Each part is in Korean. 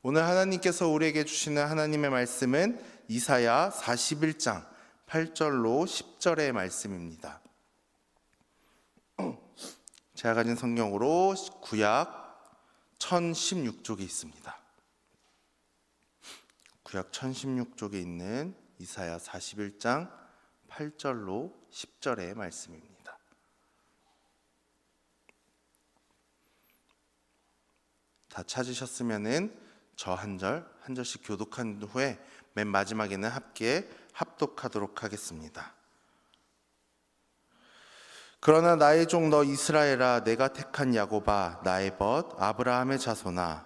오늘 하나님께서 우리에게 주시는 하나님의 말씀은 이사야 41장 8절로 10절의 말씀입니다. 제가 가진 성경으로 구약 1016쪽에 있습니다. 구약 1016쪽에 있는 이사야 41장 8절로 10절의 말씀입니다. 다 찾으셨으면은 저 한 절씩 교독한 후에 맨 마지막에는 함께 합독하도록 하겠습니다. 그러나 나의 종 너 이스라엘아, 내가 택한 야곱아, 나의 벗 아브라함의 자손아,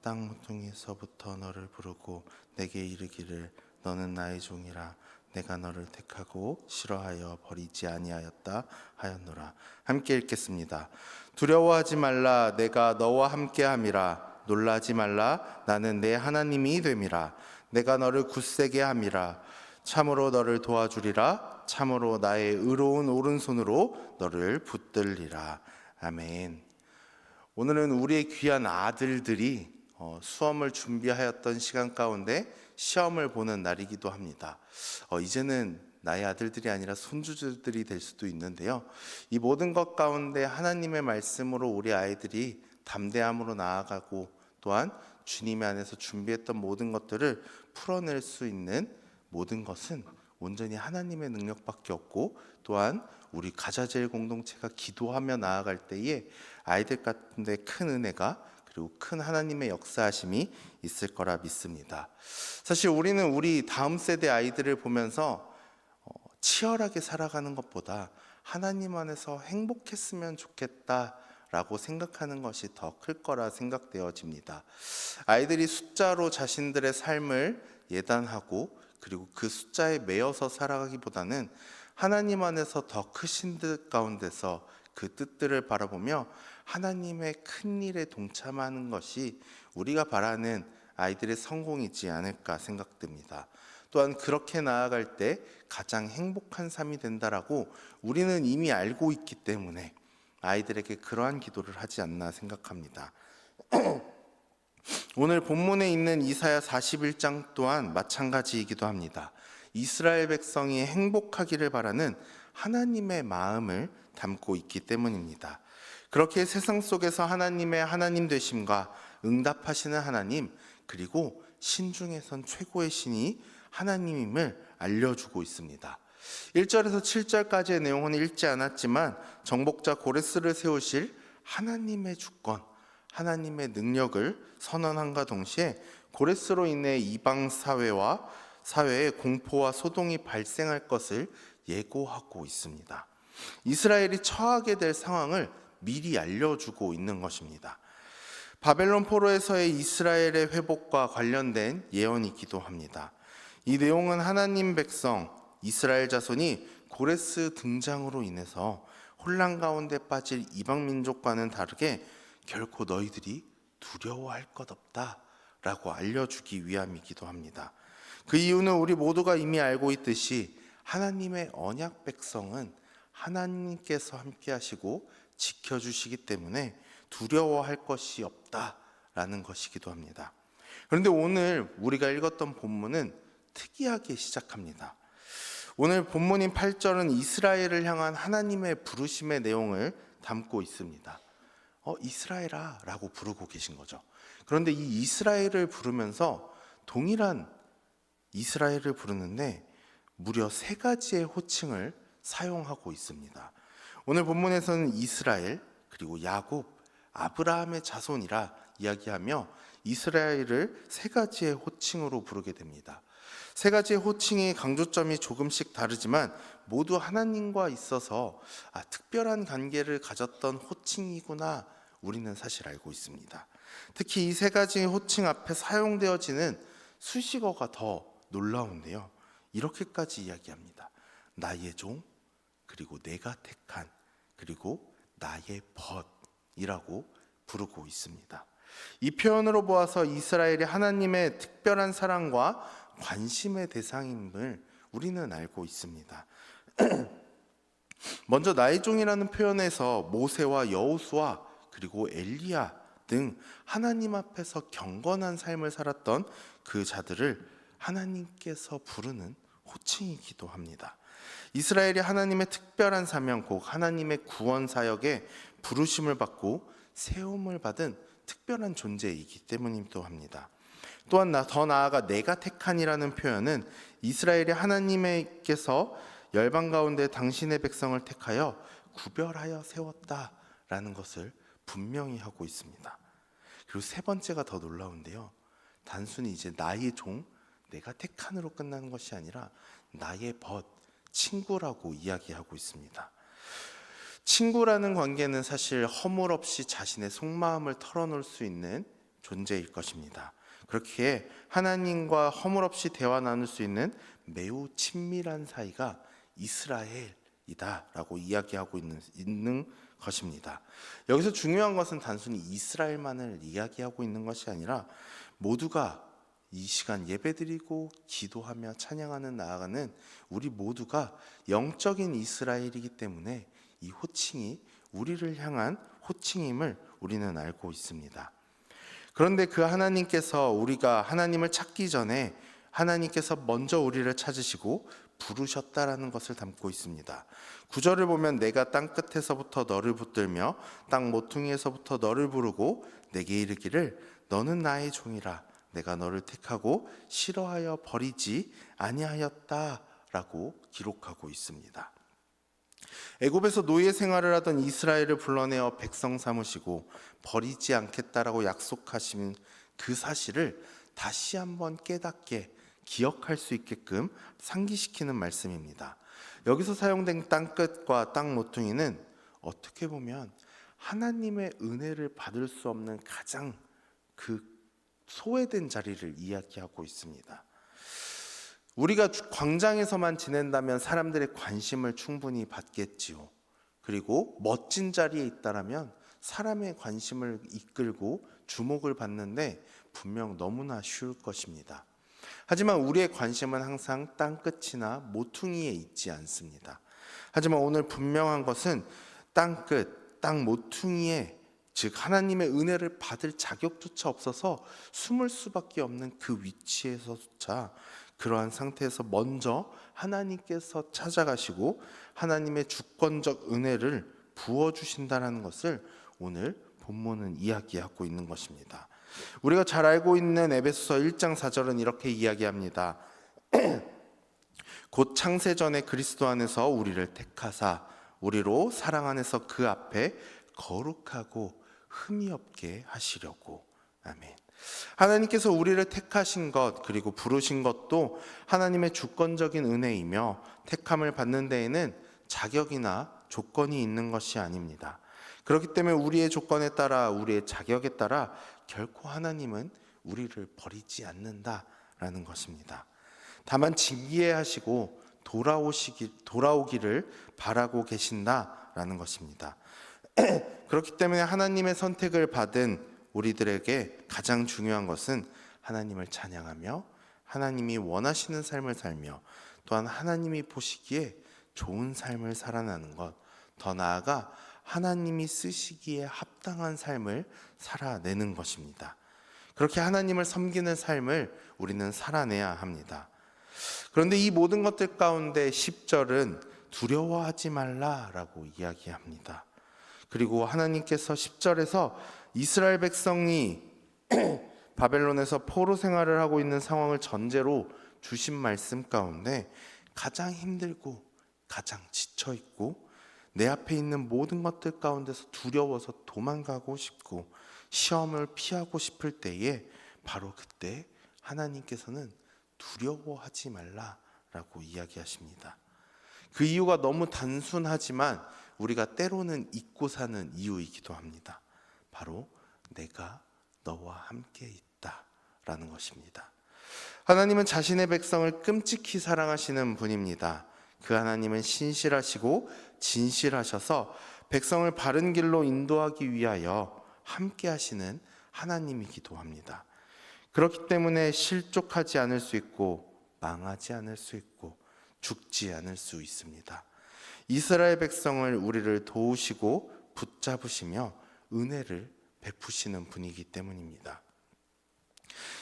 땅 모퉁이에서부터 너를 부르고 내게 이르기를 너는 나의 종이라. 내가 너를 택하고 싫어하여 버리지 아니하였다 하였노라. 함께 읽겠습니다. 두려워하지 말라, 내가 너와 함께함이라. 놀라지 말라, 나는 내 하나님이 됨이라. 내가 너를 굳세게 함이라. 참으로 너를 도와주리라. 참으로 나의 의로운 오른손으로 너를 붙들리라. 아멘. 오늘은 우리의 귀한 아들들이 수험을 준비하였던 시간 가운데 시험을 보는 날이기도 합니다. 이제는 나의 아들들이 아니라 손주들이 될 수도 있는데요. 이 모든 것 가운데 하나님의 말씀으로 우리 아이들이 담대함으로 나아가고 또한 주님의 안에서 준비했던 모든 것들을 풀어낼 수 있는 모든 것은 온전히 하나님의 능력밖에 없고, 또한 우리 가자제일 공동체가 기도하며 나아갈 때에 아이들 가운데 큰 은혜가 그리고 큰 하나님의 역사하심이 있을 거라 믿습니다. 사실 우리는 우리 다음 세대 아이들을 보면서 치열하게 살아가는 것보다 하나님 안에서 행복했으면 좋겠다라고 생각하는 것이 더 클 거라 생각되어집니다. 아이들이 숫자로 자신들의 삶을 예단하고 그리고 그 숫자에 매여서 살아가기보다는 하나님 안에서 더 크신 뜻 가운데서 그 뜻들을 바라보며 하나님의 큰 일에 동참하는 것이 우리가 바라는 아이들의 성공이지 않을까 생각됩니다. 또한 그렇게 나아갈 때 가장 행복한 삶이 된다라고 우리는 이미 알고 있기 때문에 아이들에게 그러한 기도를 하지 않나 생각합니다. 오늘 본문에 있는 이사야 41장 또한 마찬가지이기도 합니다. 이스라엘 백성이 행복하기를 바라는 하나님의 마음을 담고 있기 때문입니다. 그렇게 세상 속에서 하나님의 하나님 되심과 응답하시는 하나님, 그리고 신중에선 최고의 신이 하나님임을 알려주고 있습니다. 1절에서 7절까지의 내용은 읽지 않았지만 정복자 고레스를 세우실 하나님의 주권, 하나님의 능력을 선언함과 동시에 고레스로 인해 이방 사회에 공포와 소동이 발생할 것을 예고하고 있습니다. 이스라엘이 처하게 될 상황을 미리 알려주고 있는 것입니다. 바벨론 포로에서의 이스라엘의 회복과 관련된 예언이기도 합니다. 이 내용은 하나님 백성 이스라엘 자손이 고레스 등장으로 인해서 혼란 가운데 빠질 이방 민족과는 다르게 결코 너희들이 두려워할 것 없다라고 알려주기 위함이기도 합니다. 그 이유는 우리 모두가 이미 알고 있듯이 하나님의 언약 백성은 하나님께서 함께 하시고 지켜주시기 때문에 두려워할 것이 없다라는 것이기도 합니다. 그런데 오늘 우리가 읽었던 본문은 특이하게 시작합니다. 오늘 본문인 8절은 이스라엘을 향한 하나님의 부르심의 내용을 담고 있습니다. 이스라엘아 라고 부르고 계신 거죠. 그런데 이 이스라엘을 부르면서 동일한 이스라엘을 부르는데 무려 3가지의 호칭을 사용하고 있습니다. 오늘 본문에서는 이스라엘, 그리고 야곱, 아브라함의 자손이라 이야기하며 이스라엘을 3가지의 호칭으로 부르게 됩니다. 3가지의 호칭의 강조점이 조금씩 다르지만 모두 하나님과 있어서 특별한 관계를 가졌던 호칭이구나 우리는 사실 알고 있습니다. 특히 이 3가지의 호칭 앞에 사용되어지는 수식어가 더 놀라운데요. 이렇게까지 이야기합니다. 나의 종, 그리고 내가 택한, 그리고 나의 벗이라고 부르고 있습니다. 이 표현으로 보아서 이스라엘이 하나님의 특별한 사랑과 관심의 대상임을 우리는 알고 있습니다. 먼저 나의 종이라는 표현에서 모세와 여호수아 그리고 엘리야 등 하나님 앞에서 경건한 삶을 살았던 그 자들을 하나님께서 부르는 호칭이기도 합니다. 이스라엘이 하나님의 특별한 사명, 곧 하나님의 구원 사역에 부르심을 받고 세움을 받은 특별한 존재이기 때문이기도 합니다. 또한 더 나아가 내가 택한이라는 표현은 이스라엘이 하나님께서 열방 가운데 당신의 백성을 택하여 구별하여 세웠다라는 것을 분명히 하고 있습니다. 그리고 세 번째가 더 놀라운데요. 단순히 이제 나의 종, 내가 택한으로 끝나는 것이 아니라 나의 벗, 친구라고 이야기하고 있습니다. 친구라는 관계는 사실 허물없이 자신의 속마음을 털어놓을 수 있는 존재일 것입니다. 그렇기에 하나님과 허물없이 대화 나눌 수 있는 매우 친밀한 사이가 이스라엘이다라고 이야기하고 있는 것입니다. 여기서 중요한 것은 단순히 이스라엘만을 이야기하고 있는 것이 아니라 모두가 이 시간 예배드리고 기도하며 찬양하는 나아가는 우리 모두가 영적인 이스라엘이기 때문에 이 호칭이 우리를 향한 호칭임을 우리는 알고 있습니다. 그런데 그 하나님께서 우리가 하나님을 찾기 전에 하나님께서 먼저 우리를 찾으시고 부르셨다라는 것을 담고 있습니다. 9절을 보면 내가 땅 끝에서부터 너를 붙들며 땅 모퉁이에서부터 너를 부르고 내게 이르기를 너는 나의 종이라 내가 너를 택하고 싫어하여 버리지 아니하였다라고 기록하고 있습니다. 애굽에서 노예 생활을 하던 이스라엘을 불러내어 백성 삼으시고 버리지 않겠다라고 약속하신 그 사실을 다시 한번 깨닫게 기억할 수 있게끔 상기시키는 말씀입니다. 여기서 사용된 땅끝과 땅 모퉁이는 어떻게 보면 하나님의 은혜를 받을 수 없는 가장 그 소외된 자리를 이야기하고 있습니다. 우리가 광장에서만 지낸다면 사람들의 관심을 충분히 받겠지요. 그리고 멋진 자리에 있다라면 사람의 관심을 이끌고 주목을 받는데 분명 너무나 쉬울 것입니다. 하지만 우리의 관심은 항상 땅끝이나 모퉁이에 있지 않습니다. 하지만 오늘 분명한 것은 땅끝, 땅 모퉁이에 즉 하나님의 은혜를 받을 자격조차 없어서 숨을 수밖에 없는 그 위치에서조차 그러한 상태에서 먼저 하나님께서 찾아가시고 하나님의 주권적 은혜를 부어주신다는 것을 오늘 본문은 이야기하고 있는 것입니다. 우리가 잘 알고 있는 에베소서 1장 4절은 이렇게 이야기합니다. 곧 창세전에 그리스도 안에서 우리를 택하사 우리로 사랑 안에서 그 앞에 거룩하고 흠이 없게 하시려고. 아멘. 하나님께서 우리를 택하신 것 그리고 부르신 것도 하나님의 주권적인 은혜이며 택함을 받는 데에는 자격이나 조건이 있는 것이 아닙니다. 그렇기 때문에 우리의 조건에 따라 우리의 자격에 따라 결코 하나님은 우리를 버리지 않는다라는 것입니다. 다만 징계하시고 돌아오기를 바라고 계신다라는 것입니다. 그렇기 때문에 하나님의 선택을 받은 우리들에게 가장 중요한 것은 하나님을 찬양하며 하나님이 원하시는 삶을 살며 또한 하나님이 보시기에 좋은 삶을 살아나는 것, 더 나아가 하나님이 쓰시기에 합당한 삶을 살아내는 것입니다. 그렇게 하나님을 섬기는 삶을 우리는 살아내야 합니다. 그런데 이 모든 것들 가운데 10절은 두려워하지 말라라고 이야기합니다. 그리고 하나님께서 10절에서 이스라엘 백성이 바벨론에서 포로 생활을 하고 있는 상황을 전제로 주신 말씀 가운데 가장 힘들고 가장 지쳐있고 내 앞에 있는 모든 것들 가운데서 두려워서 도망가고 싶고 시험을 피하고 싶을 때에 바로 그때 하나님께서는 두려워하지 말라라고 이야기하십니다. 그 이유가 너무 단순하지만 우리가 때로는 잊고 사는 이유이기도 합니다. 바로 내가 너와 함께 있다라는 것입니다. 하나님은 자신의 백성을 끔찍히 사랑하시는 분입니다. 그 하나님은 신실하시고 진실하셔서 백성을 바른 길로 인도하기 위하여 함께 하시는 하나님이기도 합니다. 그렇기 때문에 실족하지 않을 수 있고 망하지 않을 수 있고 죽지 않을 수 있습니다. 이스라엘 백성을 우리를 도우시고 붙잡으시며 은혜를 베푸시는 분이기 때문입니다.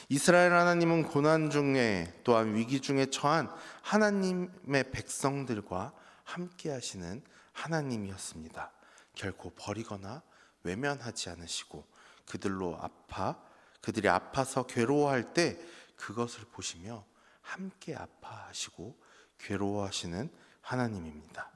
이스라엘 하나님은 고난 중에 또한 위기 중에 처한 하나님의 백성들과 함께 하시는 하나님이었습니다. 결코 버리거나 외면하지 않으시고 그들이 아파서 괴로워할 때 그것을 보시며 함께 아파하시고 괴로워하시는 하나님입니다.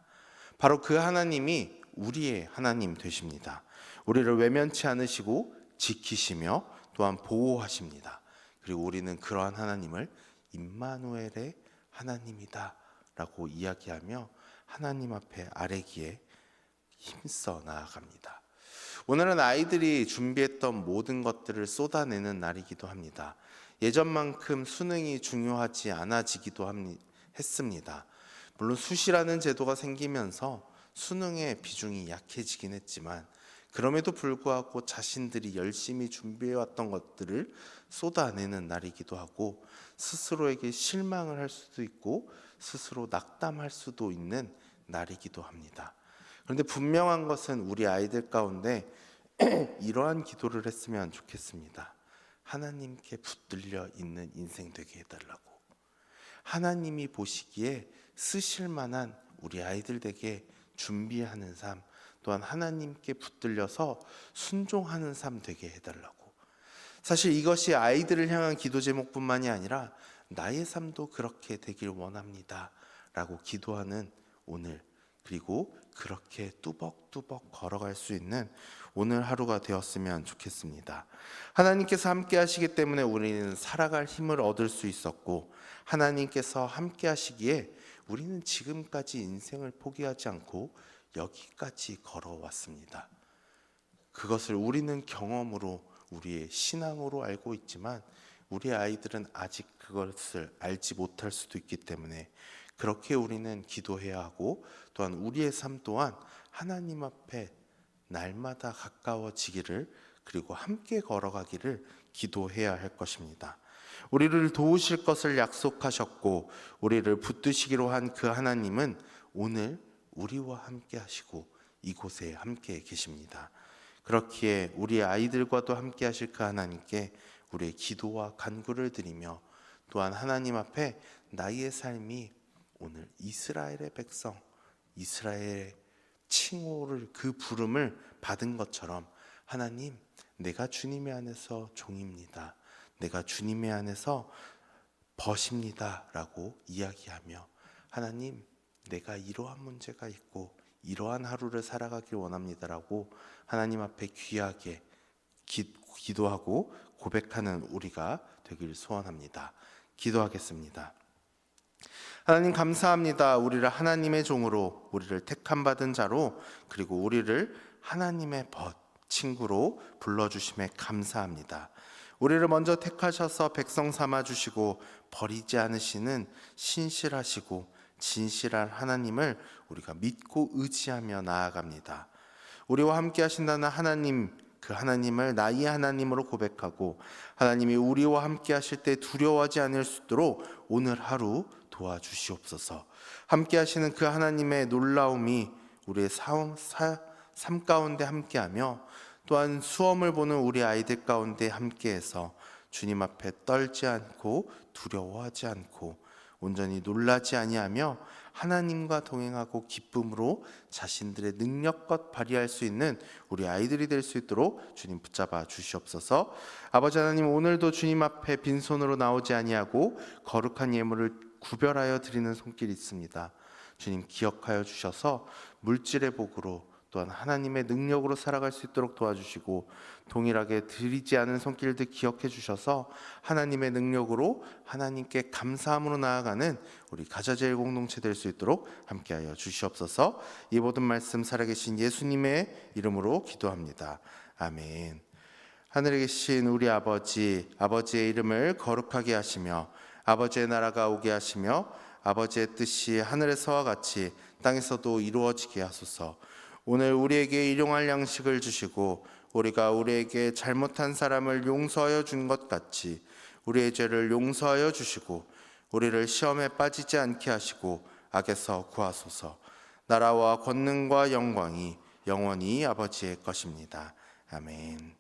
바로 그 하나님이 우리의 하나님 되십니다. 우리를 외면치 않으시고 지키시며 또한 보호하십니다. 그리고 우리는 그러한 하나님을 임마누엘의 하나님이다 라고 이야기하며 하나님 앞에 아뢰기에 힘써 나아갑니다. 오늘은 아이들이 준비했던 모든 것들을 쏟아내는 날이기도 합니다. 예전만큼 수능이 중요하지 않아지기도 했습니다. 물론 수시라는 제도가 생기면서 수능의 비중이 약해지긴 했지만 그럼에도 불구하고 자신들이 열심히 준비해왔던 것들을 쏟아내는 날이기도 하고 스스로에게 실망을 할 수도 있고 스스로 낙담할 수도 있는 날이기도 합니다. 그런데 분명한 것은 우리 아이들 가운데 이러한 기도를 했으면 좋겠습니다. 하나님께 붙들려 있는 인생 되게 해달라고. 하나님이 보시기에 쓰실 만한 우리 아이들 되게 준비하는 삶, 또한 하나님께 붙들려서 순종하는 삶 되게 해달라고. 사실 이것이 아이들을 향한 기도 제목뿐만이 아니라 나의 삶도 그렇게 되길 원합니다 라고 기도하는 오늘, 그리고 그렇게 뚜벅뚜벅 걸어갈 수 있는 오늘 하루가 되었으면 좋겠습니다. 하나님께서 함께 하시기 때문에 우리는 살아갈 힘을 얻을 수 있었고, 하나님께서 함께 하시기에 우리는 지금까지 인생을 포기하지 않고 여기까지 걸어왔습니다. 그것을 우리는 경험으로, 우리의 신앙으로 알고 있지만 우리 아이들은 아직 그것을 알지 못할 수도 있기 때문에 그렇게 우리는 기도해야 하고, 또한 우리의 삶 또한 하나님 앞에 날마다 가까워지기를, 그리고 함께 걸어가기를 기도해야 할 것입니다. 우리를 도우실 것을 약속하셨고 우리를 붙드시기로 한 그 하나님은 오늘 우리와 함께 하시고 이곳에 함께 계십니다. 그렇기에 우리 아이들과도 함께 하실 그 하나님께 우리의 기도와 간구를 드리며, 또한 하나님 앞에 나의 삶이 오늘 이스라엘의 백성, 이스라엘의 칭호를, 그 부름을 받은 것처럼 하나님, 내가 주님의 안에서 종입니다, 내가 주님의 안에서 벗입니다 라고 이야기하며, 하나님, 내가 이러한 문제가 있고 이러한 하루를 살아가길 원합니다라고 하나님 앞에 귀하게 기도하고 고백하는 우리가 되길 소원합니다. 기도하겠습니다. 하나님 감사합니다. 우리를 하나님의 종으로, 우리를 택함 받은 자로, 그리고 우리를 하나님의 친구로 불러주심에 감사합니다. 우리를 먼저 택하셔서 백성 삼아 주시고 버리지 않으시는 신실하시고 진실한 하나님을 우리가 믿고 의지하며 나아갑니다. 우리와 함께 하신다는 하나님, 그 하나님을 나의 하나님으로 고백하고 하나님이 우리와 함께 하실 때 두려워하지 않을 수 있도록 오늘 하루 도와주시옵소서. 함께 하시는 그 하나님의 놀라움이 우리의 삶 가운데 함께하며, 또한 수험을 보는 우리 아이들 가운데 함께해서 주님 앞에 떨지 않고 두려워하지 않고 온전히 놀라지 아니하며 하나님과 동행하고 기쁨으로 자신들의 능력껏 발휘할 수 있는 우리 아이들이 될 수 있도록 주님 붙잡아 주시옵소서. 아버지 하나님, 오늘도 주님 앞에 빈손으로 나오지 아니하고 거룩한 예물을 구별하여 드리는 손길이 있습니다. 주님 기억하여 주셔서 물질의 복으로, 또한 하나님의 능력으로 살아갈 수 있도록 도와주시고, 동일하게 드리지 않은 손길들 기억해 주셔서 하나님의 능력으로 하나님께 감사함으로 나아가는 우리 가자제일 공동체 될 수 있도록 함께하여 주시옵소서. 이 모든 말씀 살아계신 예수님의 이름으로 기도합니다. 아멘. 하늘에 계신 우리 아버지의 이름을 거룩하게 하시며 아버지의 나라가 오게 하시며 아버지의 뜻이 하늘에서와 같이 땅에서도 이루어지게 하소서. 오늘 우리에게 일용할 양식을 주시고 우리가 우리에게 잘못한 사람을 용서하여 준 것 같이 우리의 죄를 용서하여 주시고 우리를 시험에 빠지지 않게 하시고 악에서 구하소서. 나라와 권능과 영광이 영원히 아버지의 것입니다. 아멘.